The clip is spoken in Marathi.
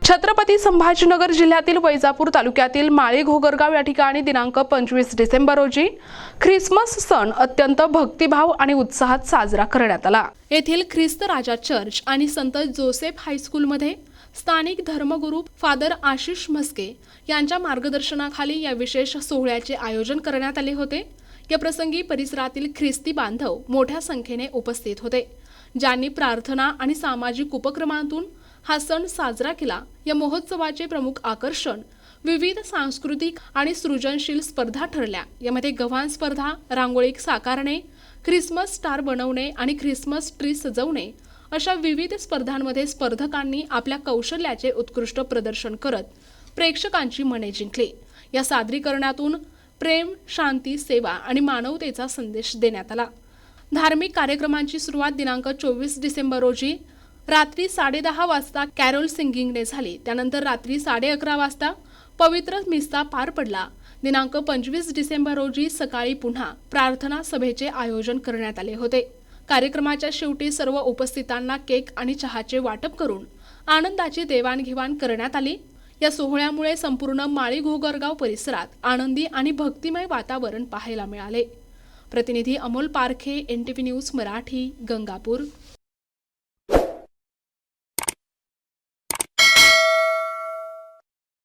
छत्रपती संभाजीनगर जिल्ह्यातील वैजापूर तालुक्यातील माळी घोगरगाव या ठिकाणी दिनांक 25 डिसेंबर रोजी ख्रिसमस सण अत्यंत भक्तिभाव आणि उत्साहात साजरा करण्यात आला। येथील ख्रिस्त राजा चर्च आणि संत जोसेफ हायस्कूलमध्ये स्थानिक धर्मगुरू फादर आशिष म्हस्के यांच्या मार्गदर्शनाखाली या विशेष सोहळ्याचे आयोजन करण्यात आले होते। या प्रसंगी परिसरातील ख्रिस्ती बांधव मोठ्या संख्येने उपस्थित होते, ज्यांनी प्रार्थना आणि सामाजिक उपक्रमांतून हा सण साजरा केला। या महोत्सवाचे प्रमुख आकर्षण विविध सांस्कृतिक आणि सृजनशील स्पर्धा ठरल्या। यामध्ये गव्हाण स्पर्धा, रांगोळी साकारणे, ख्रिसमस स्टार बनवणे आणि ख्रिसमस ट्री सजवणे अशा विविध स्पर्धांमध्ये स्पर्धकांनी आपल्या कौशल्याचे उत्कृष्ट प्रदर्शन करत प्रेक्षकांची मने जिंकली। या सादरीकरणातून प्रेम, शांती, सेवा आणि मानवतेचा संदेश देण्यात आला। धार्मिक कार्यक्रमांची सुरुवात दिनांक 24 डिसेंबर रोजी रात्री 10:30 वाजता कॅरोल सिंगिंगने झाली। त्यानंतर रात्री 11:30 वाजता पवित्र मिस्सा पार पडला। दिनांक 25 डिसेंबर रोजी सकाळी पुन्हा प्रार्थना सभेचे आयोजन करण्यात आले होते। कार्यक्रमाच्या शेवटी सर्व उपस्थितांना केक आणि चहाचे वाटप करून आनंदाची देवाणघेवाण करण्यात आली। या सोहळ्यामुळे संपूर्ण माळी घोगरगाव परिसरात आनंदी आणि भक्तिमय वातावरण पाहायला मिळाले। प्रतिनिधी अमोल पारखे, NTV न्यूज मराठी, गंगापूर।